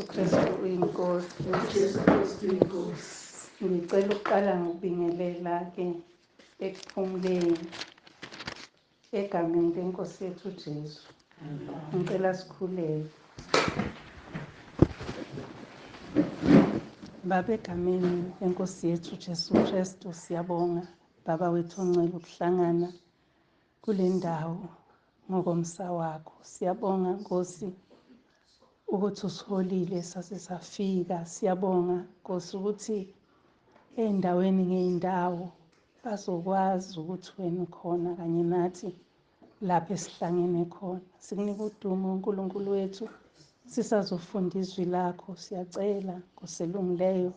uJesu Kristu uyinkosi. Ngicela ukuqala ngokubingelela-ke ekuphumuleni egameni lenkosi yethu uJesu. Ngicela sikhuleke. Baba, egameni lenkosi yethu uJesu Kristu siyabonga Baba wethu ongcwele ukuhlangana kule ndawo ngokomsa wakho. Siyabonga Nkosi ukuthi usiholile sasifika. Siyabonga Nkosi ukuthi ey'ndaweni ngey'ndawo bazokwazi ukuthi wena ukhona kanye nathi lapho esihlangene khona. Sikunika udumo uNkulunkulu wethu, sisazofunda izwi lakho. Siyacela Nkosi elungileyo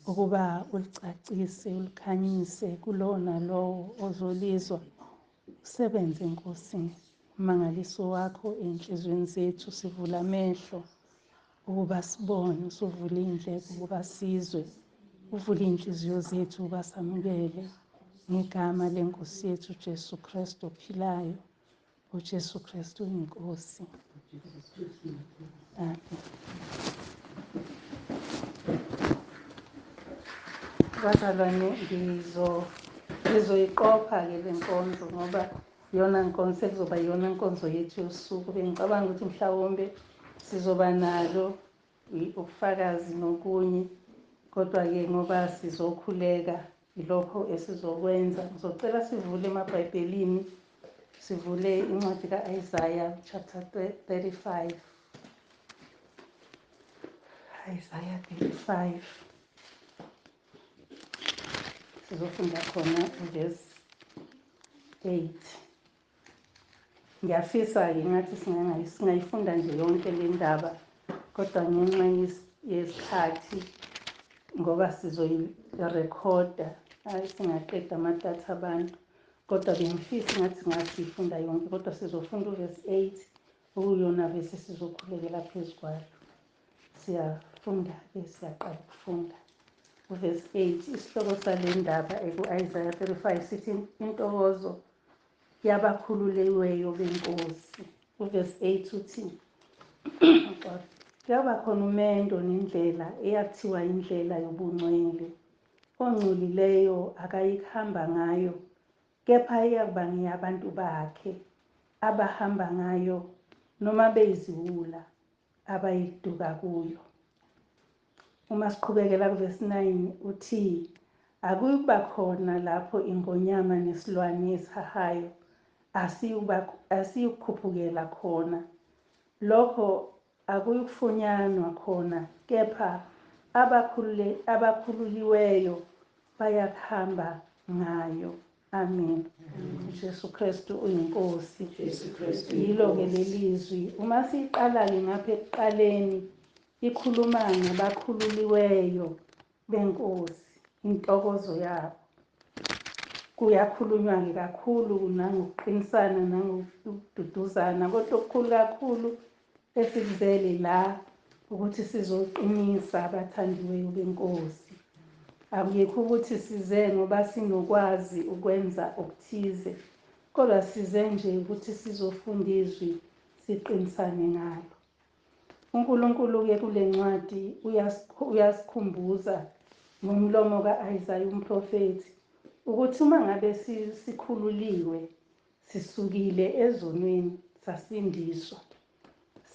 ukuba ulicacise, ulikhanyise kulowo nalowo ozolizwa. Usebenze Nkosi umangaliso wakho ey'nhliziyweni zethu. Sivula amehlo ukuba sibone, usuvule iy'ndlebe ukuba sizwe, uvule iy'nhliziyo zethu ukuba samukele ngegama lenkosi yethu uJesu Kristu ophilayo. uJesu Kristu uyinkosi. Amen. Bazalwane, ngizoyiqopha-ke le nkonzo ngoba iyona nkonzo sekuzoba iyona nkonzo yethu yosuku. Bengicabanga ukuthi mhlawumbe sizoba nalo ubufakazi nokunye, kodwa-ke ngoba sizokhuleka ilokho esizokwenza. Ngizocela sivule emabhayibhelini, sivule incwadi ka-Isaiah chapter 35. Isaiah 35. Sizofunda khona verse 8. Ngiyafisa-ke ngathi singayifunda nje yonke le ndaba, kodwa ngenxa yesikhathi ngoba sizoyirekhoda singaqeda amadatha abantu, kodwa bengifisa ngathi ngasiyifunda yonke, kodwa sizofunda uverse 8 okuyona verse sizokhulekela phezu kwalo. Siyafunda-ke, siyaqala ukufunda uverse 8. Isihloko sale ndaba eku-Isaiah 35 sithi intokozo yabakhululiweyo benkosi. Uverse 8 uthi kuyaba khona umendo nendlela eyathiwa indlela yobungcwele. Ongcolileyo akayikuhamba ngayo, kepha iyakuba ngeyabantu bakhe abahamba ngayo, noma beyiziwula abayiduka kuyo. Uma siqhubekela kuverse 9 uthi akuyukuba khona lapho ingonyama nesilwane esihahayo asiyukukhuphukela khona. Lokho akuyukufunyanwa khona, kepha abakhululiweyo bayakuhamba ngayo. Amen. uJesu Kristu uyinkosi. Yilo-ke lelizwi. Uma siyiqala-ke ngapha ekuqaleni ikhuluma ngabakhululiweyo benkosi, intokozo yabo. Kuyakhulunywa-ke kakhulu nangokuqinisana nangokududuzana, kodwa okukhulu kakhulu esikuzele la ukuthi sizoqinisa abathandiweyo benkosi. Akuyikho ukuthi size ngoba sinokwazi ukwenza okuthize, kodwa size nje ukuthi sizofunda izwi siqinisane ngalo. uNkulunkulu-ke kule ncwadi uyasikhumbuza ngomlomo ka-Isaiah umprofethi ukuthi uma ngabe sikhululiwe, sisukile ezonweni, sasindiswa,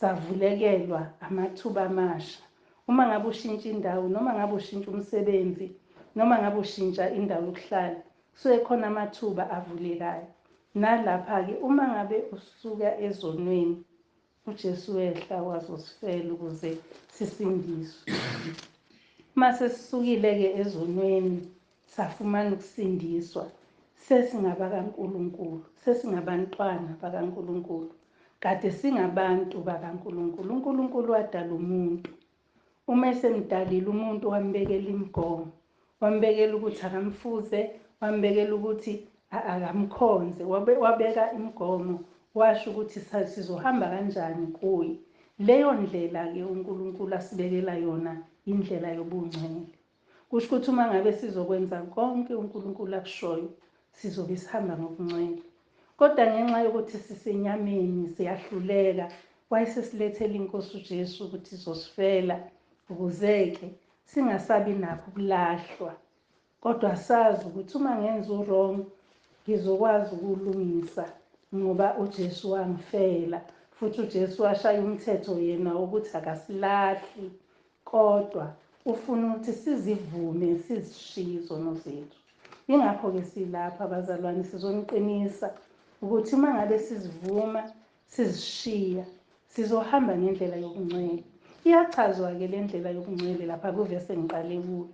savulekelwa amathuba amasha. Uma ngabe ushintsha indawo, noma ngabe ushintsha umsebenzi, noma ngabe ushintsha indawo yokuhlala, kusuke khona amathuba avulekayo. Nalapha-ke uma ngabe usuka ezonweni, uJesu wehla wazosifela ukuze sisindiswe. Uma sesisukile-ke ezonweni, safumana ukusindiswa, sesingaba kaNkulunkulu, sesingabantwana bakaNkulunkulu. Kade singabantu bakaNkulunkulu. uNkulunkulu wadala umuntu. Uma esemdalile umuntu wambekela imigomo, wambekela ukuthi akamfuze, wambekela ukuthi akamkhonze, wabeka imigomo, washo ukuthi sizohamba kanjani kuye. Leyo ndlela-ke uNkulunkulu asibekela yona indlela yobungcwele. Kusho ukuthi uma ngabe sizokwenza konke uNkulunkulu akushoyo, sizobe sihamba ngobungcwele. Kodwa ngenxa yokuthi sisenyameni siyahluleka, wayesesilethela inkosi uJesu ukuthi izosifela ukuzeke singasabi nakho ukulahlwa, kodwa sazi ukuthi uma ngenza wrong ngizokwazi ukulungisa ngoba uJesu wangifela, futhi uJesu washaya umthetho yena ukuthi akasilahli, kodwa ufuna ukuthi sizivume sizishiye izono zethu. Ingakho-ke silapha abazalwane, sizoniqinisa ukuthi uma ngabe sizivuma sizishiya sizohamba ngendlela yobungcwele. Iyachazwa-ke le ndlela yobungcwele lapha kuvese ngiqale kulo,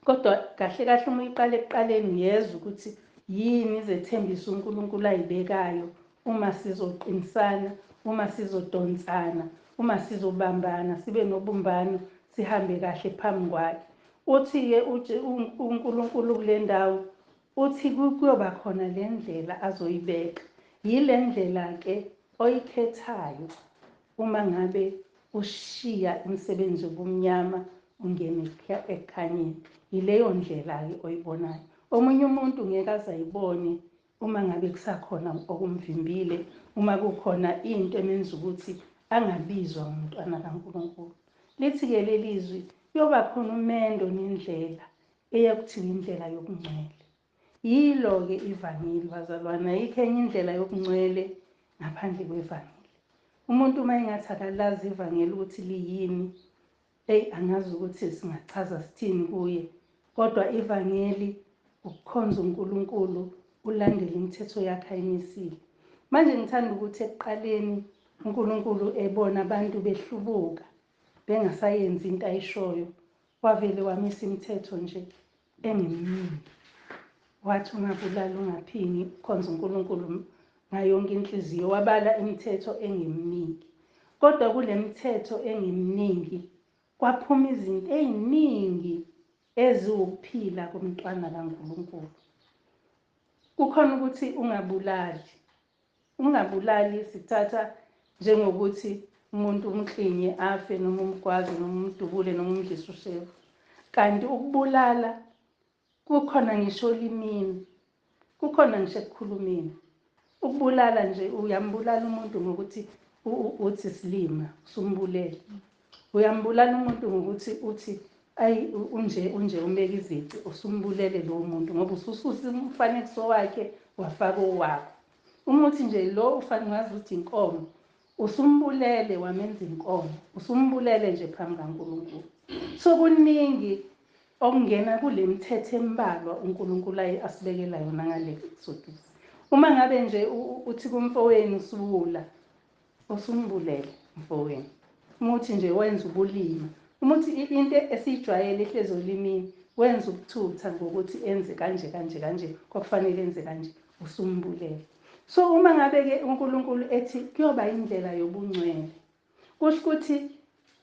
kodwa kahle kahle uma uyiqale ekuqaleni uyezwa ukuthi yini izethembiso uNkulunkulu ayibekayo uma sizoqinisana, uma sizodonsana, uma sizobambana, sibe nobumbano, sihambe kahle phambi kwakhe. Uthi-ke uNkulunkulu kule ndawo uthi kuyoba khona le ndlela azoyibeka. Yile ndlela-ke oyikhethayo uma ngabe ushiya imisebenzi yobumnyama ungene ekukhanyeni. Yileyo ndlela-ke oyibonayo. Omunye umuntu ngeke azayibone uma ngabe kusakhona okumvimbile, uma kukhona into emenza ukuthi angabizwa ngumntwana kaNkulunkulu. Lithi-ke lelizwi kuyoba khona umendo nendlela eyakuthiwa indlela yobungcwele. Yilo-ke ivangeli bazalwane, ayikho enye indlela yobungcwele ngaphandle kwevangeli. Umuntu uma engathi akalazi ivangeli ukuthi liyini, angazi ukuthi singachaza sithini kuye, kodwa ivangeli ukukhonza uNkulunkulu, ulandele imithetho yakhe ayimisile. Manje ngithanda ukuthi ekuqaleni uNkulunkulu ebona abantu behlubuka bengasayenzi into ayishoyo, wavele wamisa imithetho nje engeminingi. Wathi ungabulali, ungaphingi, ukhonza uNkulunkulu ngayo yonke inhliziyo, wabala imithetho engeminingi. Kodwa kule mithetho engeminingi kwaphuma izinto eziningi eziwukuphila komntwana kaNkulunkulu. Kukhona ukuthi ungabulali. Ungabulali sithatha njengokuthi umuntu umklinye afe, noma umgwazi, noma umdubule, noma umdlise ushevu. Kanti ukubulala kukhona ngisho olimini, kukhona ngisho ekukhulumeni. Ukubulala nje, uyambulala umuntu ngokuthi uthi silima, usumbulele. Uyambulala umuntu ngokuthi uthi ayi unje umeka izici, usumbulele lowo muntu ngoba usususa umfanekiso wakhe wafaka owakho. Umuthi nje lo ufane wazi ukuthi inkomo, usumbulele wamenza inkomo, usumbulele nje phambi kaNkulunkulu. So kuningi okungena kule mithetho embalwa uNkulunkulu asibekela yona ngale kusodisa. Uma ngabe nje uthi kumfowenu usubula, usumbulele mfowenu. Umuthi nje wenza ubulima, umuthi into esijwayele ehlezi olimini, wenza ukuthutha ngokuthi enze kanje kanje kanje, kwakufanele enze kanje, usumbulele. So uma ngabe-ke uNkulunkulu ethi kuyoba indlela yobungcwele, kusho ukuthi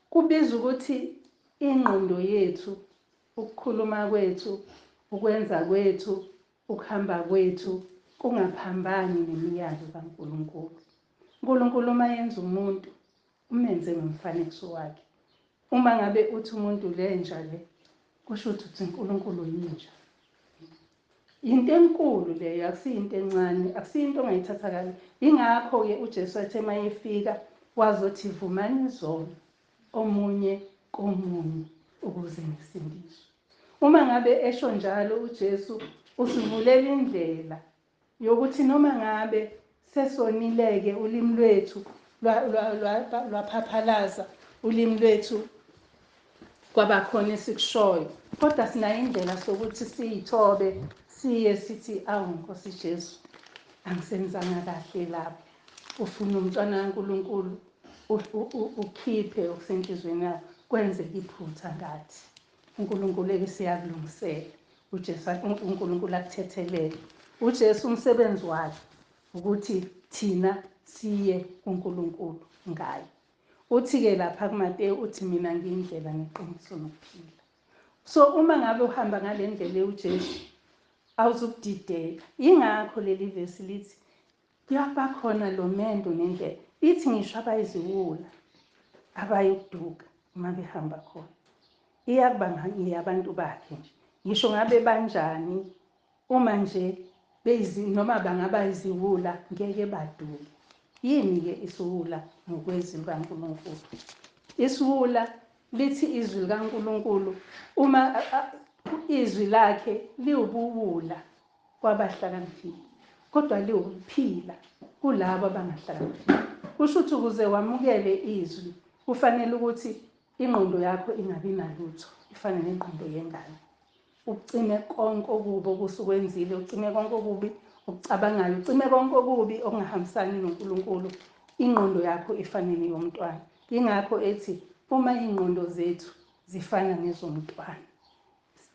kubiza ukuthi ingqondo yethu, ukukhuluma kwethu, ukwenza kwethu, ukuhamba kwethu kungaphambani nemiyalo kaNkulunkulu. uNkulunkulu uma yenza umuntu umenze ngomfanekiso wakhe. Uma ngabe uthi umuntu lenja le, kusho ukuthi uNkulunkulu yinja. Into enkulu leyo, akusiyinto encane, akusiyinto ongayithatha kabi. Ingakho-ke uJesu ethe uma efika wazothi vumani izono omunye komunye ukuze ngisindiswe. Uma ngabe esho njalo uJesu usivulela indlela yokuthi noma ngabe sesonileke ulimi lwethu lwaphaphalaza, ulimi lwethu kwabakhona esikushoyo, kodwa sinayo indlela sokuthi siyithobe, siye sithi awu Nkosi Jesu, angisenzanga kahle lapho. Ufuna umntwana kaNkulunkulu ukhiphe okusenhlizweni yakho, kwenzeke iphutha ngathi. uNkulunkulu siyakulungisela. uJesu uNkulunkulu akuthethelele. uJesu umsebenzi wakhe ukuthi thina siye kuNkulunkulu ngayo. Uthi-ke lapha kuMateyu uthi mina ngiyindlela neqiniso nokuphila. So uma ngabe uhamba ngale ndlela uJesu awuzukudideka. Ingakho leli vesi lithi kuyaba khona lo mendo nendlela. Ithi ngisho abayiziwula abayukuduka uma behamba khona, iyakuba ngabantu bakhe nje. Ngisho ngabe banjani, uma nje noma bangaba iziwula ngeke baduke. yini-ke isiwula ngokwezwi likaNkulunkulu? Isiwula lithi izwi likaNkulunkulu uma izwi lakhe liwubuwula kwabahlakaniphile, kodwa liwukuphila kulabo abangahlakaniphile. Kusho ukuthi ukuze wamukele izwi kufanele ukuthi ingqondo yakho ingabi nalutho, ifane nengqondo yengane. Ucime konke okubi okusukwenzile, ucime konke okubi okucabangayo, ucime konke okubi okungahambisani noNkulunkulu. Ingqondo yakho ifanele yomntwana. Yingakho ethi uma ingqondo zethu zifana nezomntwana,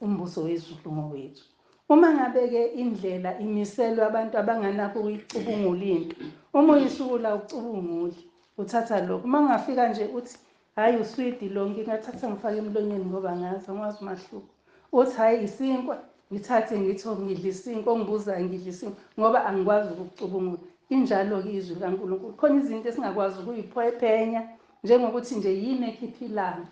umbuso wezulu ngowethu. Uma ngabe-ke indlela imiselwe abantu abanganako ukuyicubungula into, uma uyisiwula ucubungule, uthatha lokho. Uma ungafika nje uthi hhayi uswidi lo, ngingathatha ngifake emlonyeni ngoba ngazi angazi umahluko. Uthi hhayi isinkwa, ngithathe ngithi ngidla isinkwa, ongibuzayo ngidla isinkwa ngoba angikwazi ukucubungula. Injalo-ke izwi likaNkulunkulu. Khona izinto esingakwazi ukuyiphephenya, njengokuthi nje yini ekhipha ilanga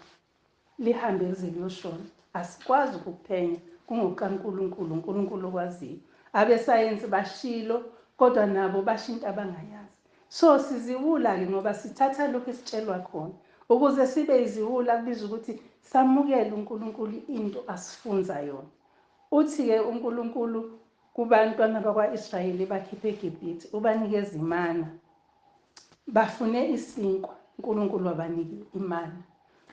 lihambe lize liyoshona. Asikwazi ukukuphenya, kungokukaNkulunkulu, uNkulunkulu okwaziyo. Abesayensi bashilo, kodwa nabo basho into abangayazi. So siziwula-ke ngoba sithatha lokhu esitshelwa khona. Ukuze sibe iziwula kubizwa ukuthi samukele uNkulunkulu into asifunza yona. Uthi-ke uNkulunkulu kubantwana bakwa-Israyeli bakhiphe eGibhithe, ubanikeza imana. Bafune isinkwa, uNkulunkulu wabanika imana.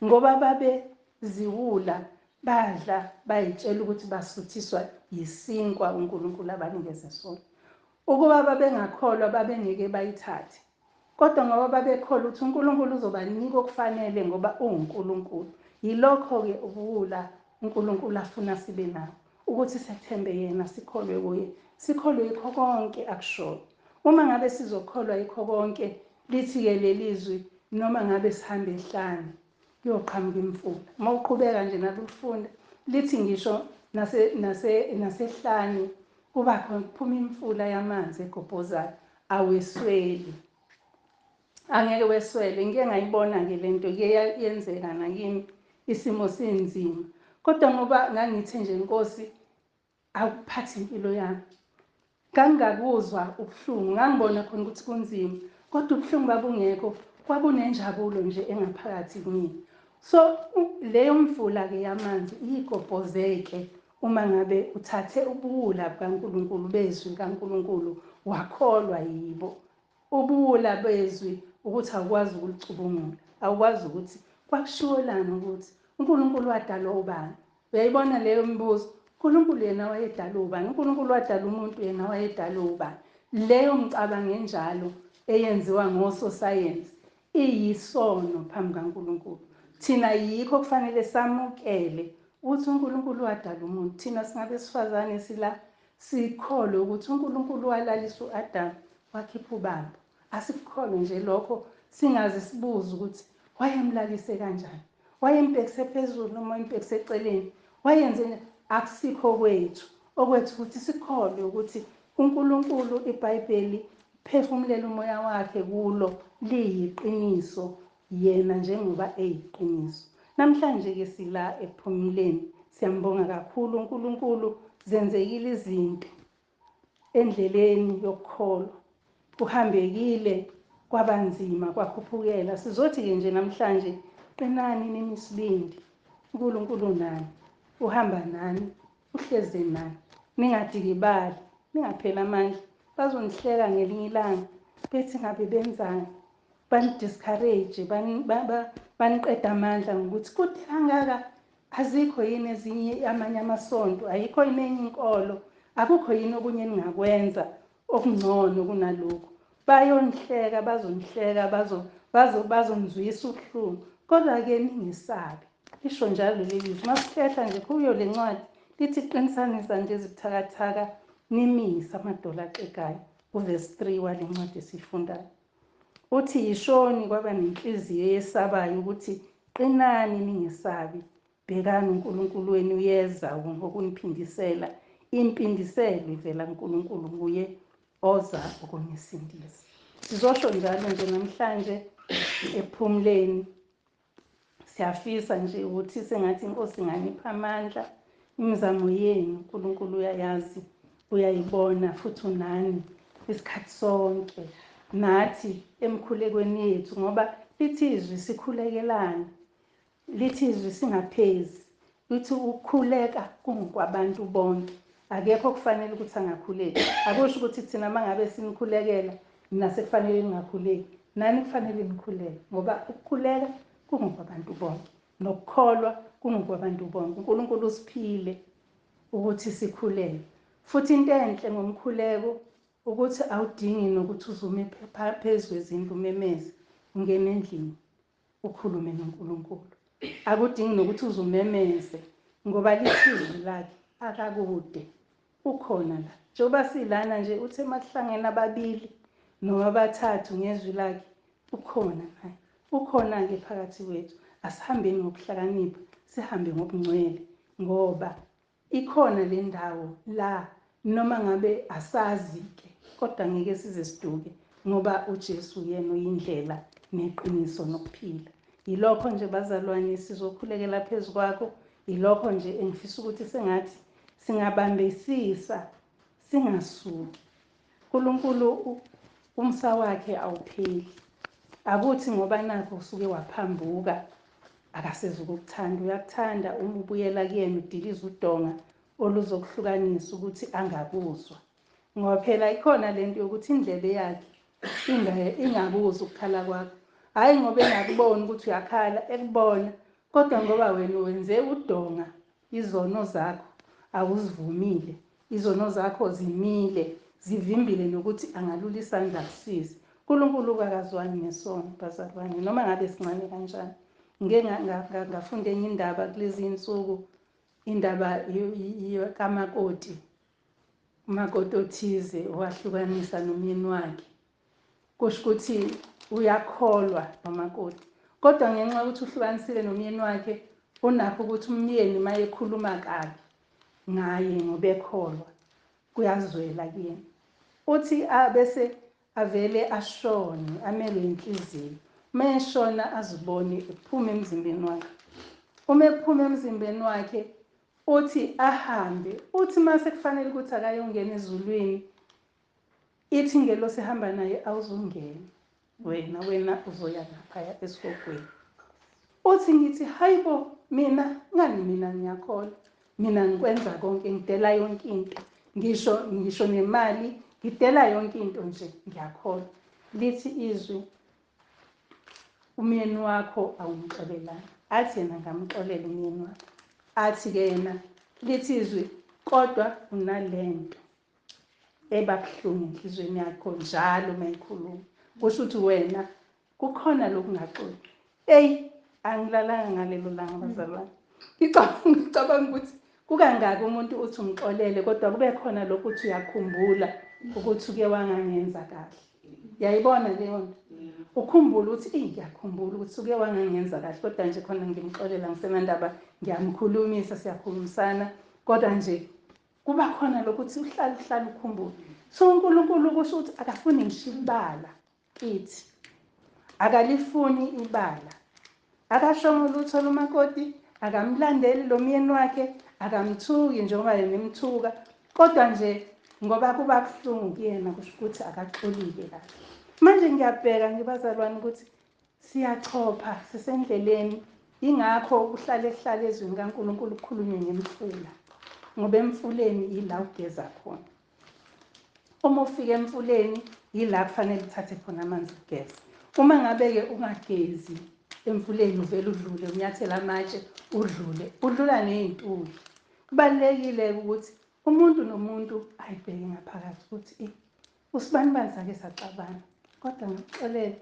Ngoba babeziwula, badla, bayitshela ukuthi basuthiswa yisinkwa uNkulunkulu abanikeze sona. Ukuba babengakholwa babengeke bayithathe. Kodwa ngoba babekholwa ukuthi uNkulunkulu uzobanika okufanele ngoba uNkulunkulu. Yilokho-ke ubuwula uNkulunkulu afuna sibe nawo, ukuthi sethembe yena, sikholwe kuye, sikholwe yikho konke akushoyo. Uma ngabe sizokholwa yikho konke, lithi-ke leli zwi noma ngabe sihambe ehlane kuyoqhamuka imfula. Uma uqhubeka nje nalufunda, lithi ngisho nasehlane kuba khona kuphuma imfula yamanzi egobhozayo, awesweli. Angeke weswele. Ngike ngayibona-ke le nto, ke yenzeka nakimi, isimo sinzima. Kodwa ngoba ngangithi nje Nkosi akuphathe impilo yami, ngangakuzwa ubuhlungu, ngangibona khona ukuthi kunzima, kodwa ubuhlungu babungekho, kwabunenjabulo nje engaphakathi kimi. So leyo mvula-ke yamanzi igobhozeke uma ngabe uthathe ubuwula bukaNkulunkulu, bezwi likaNkulunkulu, wakholwa yibo. Ubuwula bezwi ukuthi awukwazi ukulicubungula, awukwazi ukuthi kwakusholani ukuthi uNkulunkulu wadala ubani. Uyayibona leyo mbuzo, uNkulunkulu yena wayedala ubani? uNkulunkulu wadala umuntu, yena wayedala ubani? Leyo mcabango enjalo eyenziwa ngososayensi iyisono phambi kaNkulunkulu. Thina yikho kufanele samukele ukuthi uNkulunkulu wadala umuntu. Thina singabesifazane sila sikholwe ukuthi uNkulunkulu walalisa u-Adamu wakhipha ubaba. Asikholwe nje lokho, singaze sibuze ukuthi wayemlalise kanjani, wayembhekise phezulu noma wayembhekise eceleni, wayenze. Akusikho kwethu. Okwethu ukuthi sikholwe ukuthi uNkulunkulu, iBhayibheli, phefumulela umoya wakhe kulo, liyiqiniso yena njengoba eyiqiniso. Namhlanje-ke sila ekuphumuleni, siyambonga kakhulu uNkulunkulu. Zenzekile izinto endleleni yokukholwa, kuhambekile, kwabanzima, kwakhuphukela. Sizothi-ke nje namhlanje, qinani nini isibindi, uNkulunkulu nani, uhamba nani, uhleze nani, ningadikibali, ningapheli amandla. Bazonihleka ngelinye ilanga bethi ngabe benzani, bani-discourage, baniqeda amandla ngokuthi kude kangaka, azikho yini ezinye amanye amasonto, ayikho yini enye inkolo, akukho yini okunye ningakwenza okungcono kunalokhu. Bayonihleka, bazonihleka, bazonizwisa ubuhlungu, kodwa-ke ningesabi. Lisho njalo leli zwi. Masihlehla nje kuyo le ncwadi, lithi qinisanisa nje ezibuthakathaka, nimise amadolo axegayo. Uvesi 3 wale ncwadi esiyifundayo uthi yishoni kwaba nenhliziyo yesabayo ukuthi qinani ningesabi, bhekani uNkulunkulu wenu uyeza ngokuniphindisela. Impindiselo ivela kuNkulunkulu, nguye oza ukunisindisa. Sizosho njalo nje namhlanje ekuphumuleni. Siyafisa nje ukuthi sengathi iNkosi inganipha amandla. Imizamo yenu uNkulunkulu uyayazi, uyayibona futhi unani isikhathi sonke. nathi emkhulekweni yethu, ngoba lithi izwi sikhulekelana, lithi izwi singaphezi, lithi ukukhuleka kungokwabantu bonke, akekho kufanele ukuthi angakhuleki. Akusho ukuthi thina mangabe sinikhulekela nasekufanele ningakhuleki, nani kufanele nikhuleke, ngoba ukukhuleka kungokwabantu bonke, nokukholwa kungokwabantu bonke. uNkulunkulu usiphile ukuthi sikhuleke. Futhi into enhle ngomkhuleko ukuthi awudingi nokuthi uzume phezu kwezindlu umemeze, ungene endlini ukhulume noNkulunkulu. Akudingi nokuthi uzumemeze ngoba lithi izwi lakhe akakude, ukhona la. Njengoba silana nje uthi emakuhlangene ababili noma abathathu ngezwi lakhe, ukhona naye. Ukhona-ke phakathi kwethu. Asihambeni ngokuhlakanipha, sihambe ngobungcwele, ngoba ikhona le ndawo la noma ngabe asazi-ke, kodwa ngeke size siduke ngoba uJesu yena uyindlela neqiniso nokuphila. Yilokho nje bazalwane sizokhulekela phezu kwakho, yilokho nje engifisa ukuthi sengathi singabambesisa, singasuki. uNkulunkulu umsa wakhe awupheli. Akuthi ngoba nakho usuke waphambuka akasezukukuthanda, uyakuthanda uma ubuyela kuyena udiliza udonga oluzokuhlukanisa ukuthi angakuzwa. Ngoba phela ikhona lento yokuthi indlebe yakhe ingakuzwa ukukhala kwakho, hhayi ngoba engakuboni ukuthi uyakhala, ekubona, kodwa ngoba wena wenze udonga, izono zakho awuzivumile, izono zakho zimile, zivimbile nokuthi angalula isandla kusize. uNkulunkulu akazwani nesono bazalwane, noma ngabe sincane kanjani. Ngafunda enye indaba kulezi insuku, indaba kamakoti, umakoti othize owahlukanisa nomyeni wakhe. Kusho ukuthi uyakholwa nomakoti, kodwa ngenxa yokuthi uhlukanisile nomyeni wakhe, unakho ukuthi umyeni uma ekhuluma kabi ngaye ngoba ekholwa, kuyazwela kuyena. Uthi bese avele ashone, amelwe inhliziyo. Uma eshona azibone ephuma emzimbeni wakhe. Uma ephuma emzimbeni wakhe, uthi ahambe, uthi mase kufanele ukuthi akayongena ezulwini, ithi ingelosi ehamba naye awuzungena, wena uzoya laphaya esihogweni. Uthi ngithi hayibo, mina ngiyakholwa, mina ngikwenza konke, ngidela yonke into, ngisho nemali, ngidela yonke into nje, ngiyakholwa. Lithi izwi umyeni wakho awumxolelanga. Athi yena ngamxolela umyeni wakhe. Athi-ke yena, lithi izwi kodwa unalento ebabuhlungu enhlizweni yakho njalo uma ekhuluma. Kusho ukuthi wena kukhona lokungaxoli. Angilalanga ngalelo langa bazalwane. Ngicabanga ukuthi kukangaki umuntu uthi umxolele, kodwa kube khona lokhu uthi uyakhumbula ukuthi uke wangangenza kahle. Yayibona leyo nto? Ukhumbula ukuthi ngiyakhumbula ukuthi uke wangangenza kahle, kodwa nje khona ngimxolela, ngisenandaba, ngiyamkhulumisa, siyakhulumisana, kodwa nje kuba khona lokhu uthi uhlale ukhumbula. So uNkulunkulu kusho ukuthi akafuni ngisho ibala kithi, akalifuni ibala. Akashongo lutho lomakoti, akamlandeli lo myeni wakhe, akamthuki njengoba yena emthuka, kodwa nje ngoba kuba kuhlungu kuyena kusho ukuthi akaxolile kahle. Manje ngiyabheka nje bazalwane ukuthi siyachopha, sisendleleni, ingakho uhlale ezweni kaNkulunkulu kukhulunywe ngemfula, ngoba emfuleni yila ugeza khona. Uma ufika emfuleni yila kufanele uthathe khona amanzi ugeza. Uma ngabe-ke ungagezi emfuleni uvele udlule, unyathela amatshe udlula ney'ntuli. Kubalulekile ukuthi umuntu nomuntu ayibheke ngaphakathi ukuthi usibani sake saxabana, kodwa ngixolele,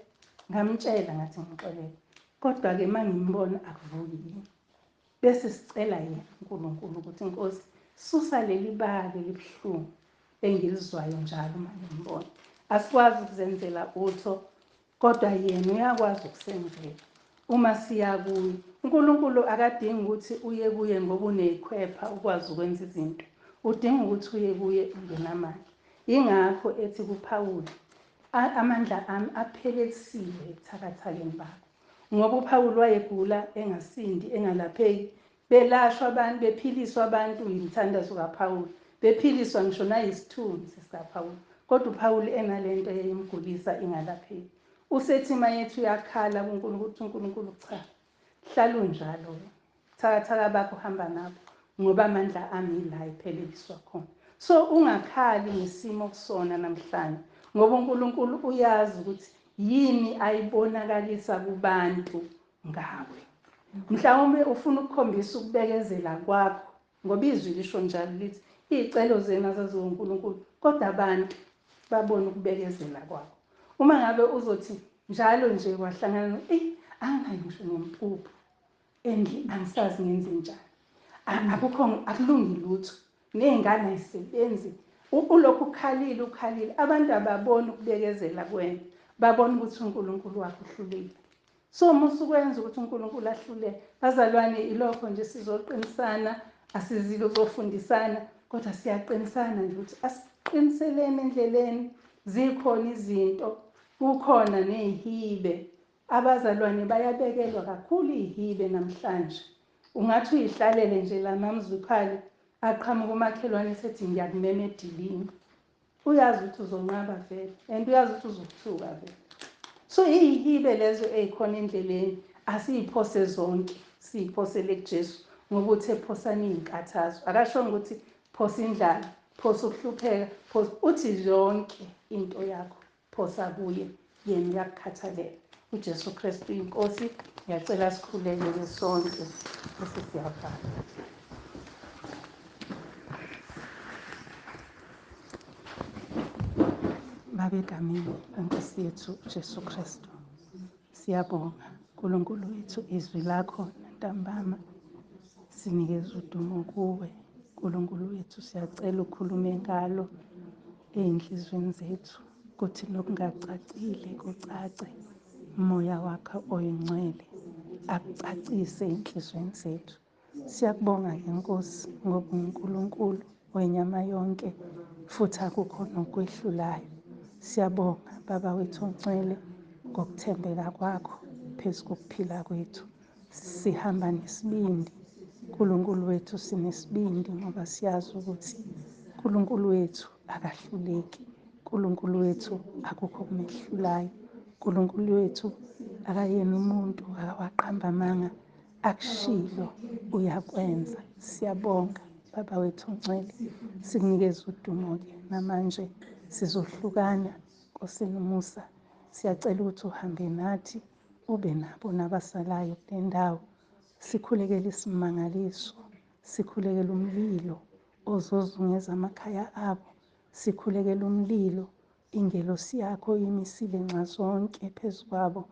ngamtshela ngathi ngixolele, kodwa-ke uma ngimbona akuvuki yini, bese sicela yena uNkulunkulu ukuthi Nkosi, susa leli bala elibuhlungu engilizwayo njalo uma ngimbona. Asikwazi ukuzenzela utho, kodwa yena uyakwazi ukusenzela uma siya kuye. uNkulunkulu akadingi ukuthi uye kuye ngoba unekhwepha ukwazi ukwenza izinto, udinga ukuthi uye kuye ungenamandla. Yingakho ethi kuPhawuli, amandla ami aphelelisiwe ebuthakathakeni bakho. Ngoba uPhawuli wayegula engasindi, engalapheki, belashwa abantu, bephiliswa abantu yimthandazo kaPhawuli, bephiliswa ngisho nayisithunzi sikaPhawuli, kodwa uPawuli enalento eyayimgulisa ingalapheki. Usethi mayethu uyakhala kuNkulunkulu ukuthi uNkulunkulu cha, hlala unjalo thakathaka bakho hamba nabo ngoba amandla ami la ephelekiswa khona. So ungakhali ngesimo kusona namhlanje ngoba uNkulunkulu uyazi ukuthi yini ayibonakalisa kubantu ngawe. Mhlawumbe ufuna ukukhombisa ukubekezela kwakho ngoba izwi lisho njalo lithi izicelo zenu azaziwe uNkulunkulu kodwa abantu babone ukubekezela kwakho. Uma ngabe uzothi njalo nje kwahlangana anginayo ngisho nempuphu endli angisazi ngenze njani, akulungi lutho, ney'ngane ayisebenzi, ulokhu ukhalile, abantu ababoni ukubekezela kwena, babona ukuthi uNkulunkulu wakho uhlulekile. So musukwenza ukuthi uNkulunkulu ahluleke. Bazalwane, ilokho nje sizoqinisana, asizile uzofundisana, kodwa siyaqinisana nje ukuthi asiqiniseleni endleleni. Zikhona izinto, kukhona nezihibe. Abazalwane bayabekelwa kakhulu izihibe namhlanje. Ungathi uyihlalele nje la mamzukhali aqhamuka umakhelwane esethi ngiyakumema edilini. Uyazi ukuthi uzonqaba vele and uyazi ukuthi uzokuthuka vele. So izihibe lezo ezikhona endleleni asiyiphose zonke, siyiphosele kuJesu ngokuthi ephosana izinkathazo. Akashongo ukuthi phosa indlala, phosa ukuhlupheka, phosa uthi zonke into yakho phosa kuye, yena uyakukhathalela. uJesu Kristu inkosi. Ngiyacela sikhuleke sonke bese siyavala. Babe egameni lenkosi yethu uJesu Kristu, siyabonga uNkulunkulu wethu izwi lakho ntambama, sinikeza udumo kuwe uNkulunkulu wethu. Siyacela ukhulume ngalo ey'nhlizweni zethu kuthi nokungacacile kucace. Umoya wakho oyingcwele akucacise ey'nhlizweni zethu. Siyakubonga-ke Nkosi ngoba uNkulunkulu wenyama yonke futhi akukho nokwehlulayo. Siyabonga Baba wethu ongcwele ngokuthembeka kwakho phezu kokuphila kwethu. Sihamba nesibindi uNkulunkulu wethu, sinesibindi ngoba siyazi ukuthi uNkulunkulu wethu akahluleki. uNkulunkulu wethu akukho okumehlulayo. uNkulunkulu wethu akayena umuntu, akawaqamba amanga, akushilo uyakwenza. Siyabonga Baba wethu ongcwele, sikunikeza udumo-ke namanje sizohlukana Nkosi nomusa. Siyacela ukuthi uhambe nathi, ube nabo nabasalayo kule ndawo. Sikhulekele isimangaliso, sikhulekele umlilo ozozungeza amakhaya abo, sikhulekele umlilo, ingelosi yakho imisile nxazonke phezu kwabo.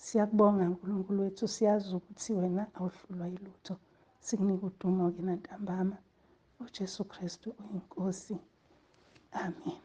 Siyakubonga uNkulunkulu wethu, siyazi ukuthi wena awuhlulwa yilutho. Sikunika udumo-ke nantambama uJesu Kristu uyinkosi. Amen.